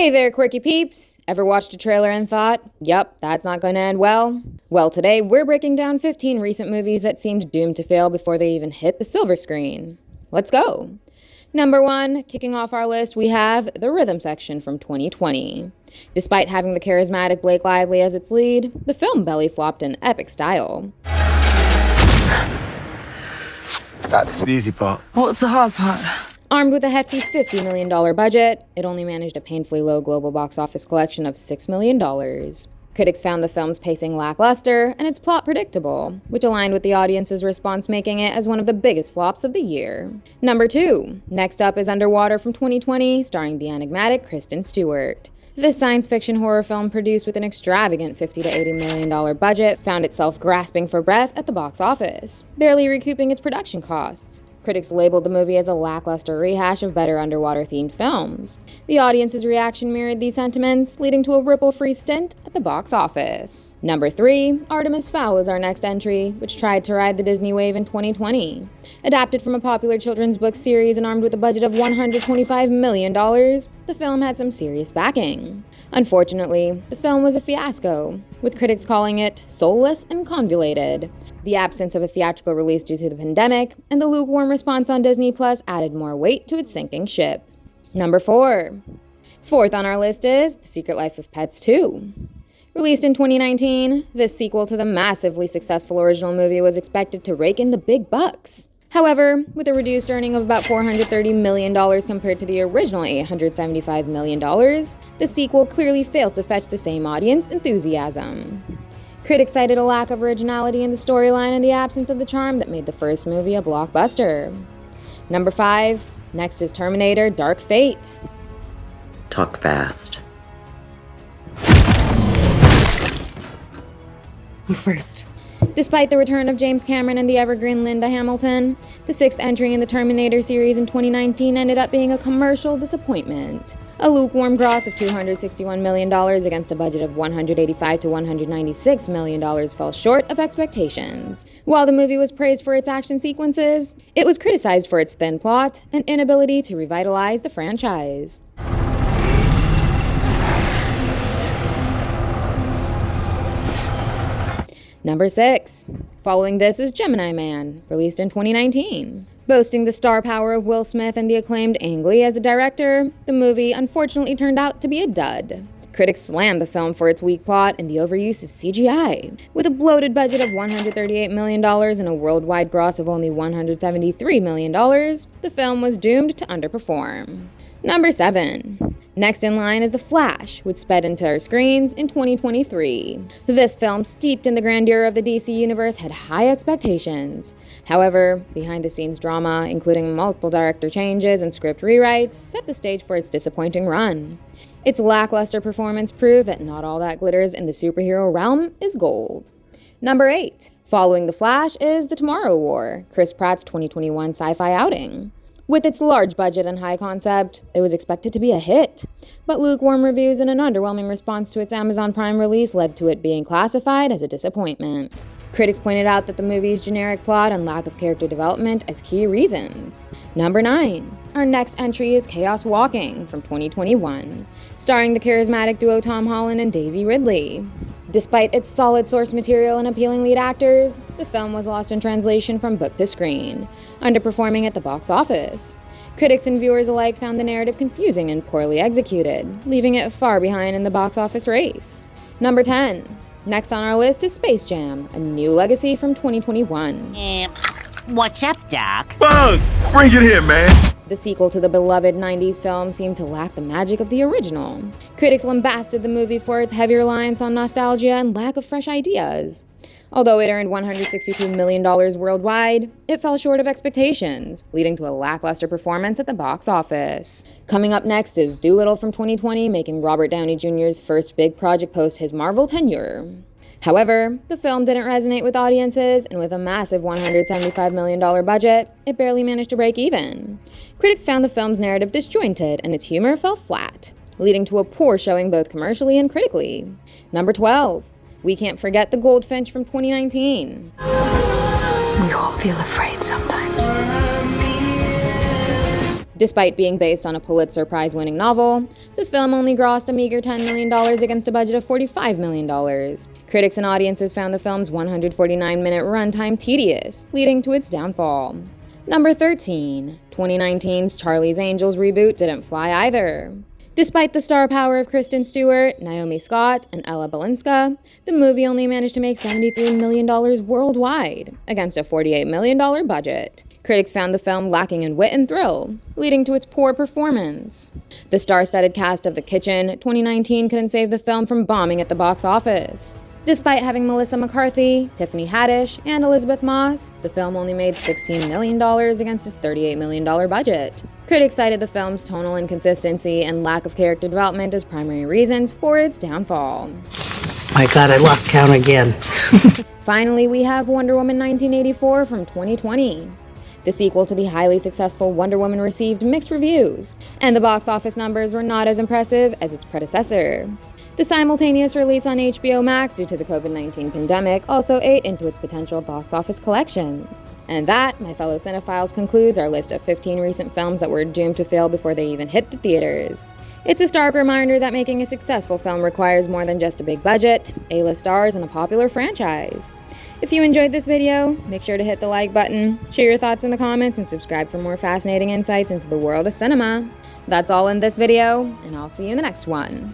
Hey there, quirky peeps! Ever watched a trailer and thought, yup, that's not going to end well? Well, today we're breaking down 15 recent movies that seemed doomed to fail before they even hit the silver screen. Let's go! Number 1, kicking off our list, we have The Rhythm Section from 2020. Despite having the charismatic Blake Lively as its lead, the film belly flopped in epic style. That's the easy part. What's the hard part? Armed with a hefty $50 million budget, it only managed a painfully low global box office collection of $6 million. Critics found the film's pacing lackluster and its plot predictable, which aligned with the audience's response, making it as one of the biggest flops of the year. Number 2. Next up is Underwater from 2020, starring the enigmatic Kristen Stewart. This science fiction horror film, produced with an extravagant $50 to $80 million budget, found itself grasping for breath at the box office, barely recouping its production costs. Critics labeled the movie as a lackluster rehash of better underwater-themed films. The audience's reaction mirrored these sentiments, leading to a ripple-free stint at the box office. Number 3, ARTEMIS FOWL is our next entry, which tried to ride the Disney wave in 2020. Adapted from a popular children's book series and armed with a budget of $125 million, the film had some serious backing. Unfortunately, the film was a fiasco, with critics calling it soulless and convoluted. The absence of a theatrical release due to the pandemic and the lukewarm response on Disney Plus added more weight to its sinking ship. Number 4. Fourth on our list is The Secret Life of Pets 2. Released in 2019, this sequel to the massively successful original movie was expected to rake in the big bucks. However, with a reduced earning of about $430 million compared to the original $875 million, the sequel clearly failed to fetch the same audience enthusiasm. Critics cited a lack of originality in the storyline and the absence of the charm that made the first movie a blockbuster. Number 5. Next is Terminator: Dark Fate. Talk fast. You first. Despite the return of James Cameron and the evergreen Linda Hamilton, the 6th entry in the Terminator series in 2019 ended up being a commercial disappointment. A lukewarm gross of $261 million against a budget of $185 to $196 million fell short of expectations. While the movie was praised for its action sequences, it was criticized for its thin plot and inability to revitalize the franchise. Number 6. Following this is Gemini Man, released in 2019. Boasting the star power of Will Smith and the acclaimed Ang Lee as the director, the movie unfortunately turned out to be a dud. Critics slammed the film for its weak plot and the overuse of CGI. With a bloated budget of $138 million and a worldwide gross of only $173 million, the film was doomed to underperform. Number 7. Next in line is The Flash, which sped into our screens in 2023. This film, steeped in the grandeur of the DC universe, had high expectations. However, behind-the-scenes drama, including multiple director changes and script rewrites, set the stage for its disappointing run. Its lackluster performance proved that not all that glitters in the superhero realm is gold. Number 8. Following The Flash is The Tomorrow War, Chris Pratt's 2021 sci-fi outing. With its large budget and high concept, it was expected to be a hit, but lukewarm reviews and an underwhelming response to its Amazon Prime release led to it being classified as a disappointment. Critics pointed out that the movie's generic plot and lack of character development as key reasons. Number 9. Our next entry is Chaos Walking from 2021, starring the charismatic duo Tom Holland and Daisy Ridley. Despite its solid source material and appealing lead actors, the film was lost in translation from book to screen, underperforming at the box office. Critics and viewers alike found the narrative confusing and poorly executed, leaving it far behind in the box office race. Number 10. Next on our list is Space Jam: A New Legacy from 2021. What's up, Doc? Bugs! Bring it here, man! The sequel to the beloved 90s film seemed to lack the magic of the original. Critics lambasted the movie for its heavy reliance on nostalgia and lack of fresh ideas. Although it earned $162 million worldwide, it fell short of expectations, leading to a lackluster performance at the box office. Coming up next is Dolittle from 2020, making Robert Downey Jr.'s first big project post his Marvel tenure. However, the film didn't resonate with audiences, and with a massive $175 million budget, it barely managed to break even. Critics found the film's narrative disjointed, and its humor fell flat, leading to a poor showing both commercially and critically. Number 12. We can't forget The Goldfinch from 2019. We all feel afraid sometimes. Despite being based on a Pulitzer Prize-winning novel, the film only grossed a meager $10 million against a budget of $45 million. Critics and audiences found the film's 149-minute runtime tedious, leading to its downfall. Number 13. 2019's Charlie's Angels reboot didn't fly either. Despite the star power of Kristen Stewart, Naomi Scott, and Ella Balinska, the movie only managed to make $73 million worldwide, against a $48 million budget. Critics found the film lacking in wit and thrill, leading to its poor performance. The star-studded cast of The Kitchen 2019 couldn't save the film from bombing at the box office. Despite having Melissa McCarthy, Tiffany Haddish, and Elizabeth Moss, the film only made $16 million against its $38 million budget. Critics cited the film's tonal inconsistency and lack of character development as primary reasons for its downfall. My God, I lost count again. Finally, we have Wonder Woman 1984 from 2020. The sequel to the highly successful Wonder Woman received mixed reviews, and the box office numbers were not as impressive as its predecessor. The simultaneous release on HBO Max due to the COVID-19 pandemic also ate into its potential box office collections. And that, my fellow cinephiles, concludes our list of 15 recent films that were doomed to fail before they even hit the theaters. It's a stark reminder that making a successful film requires more than just a big budget, A-list stars, and a popular franchise. If you enjoyed this video, make sure to hit the like button, share your thoughts in the comments, and subscribe for more fascinating insights into the world of cinema. That's all in this video, and I'll see you in the next one.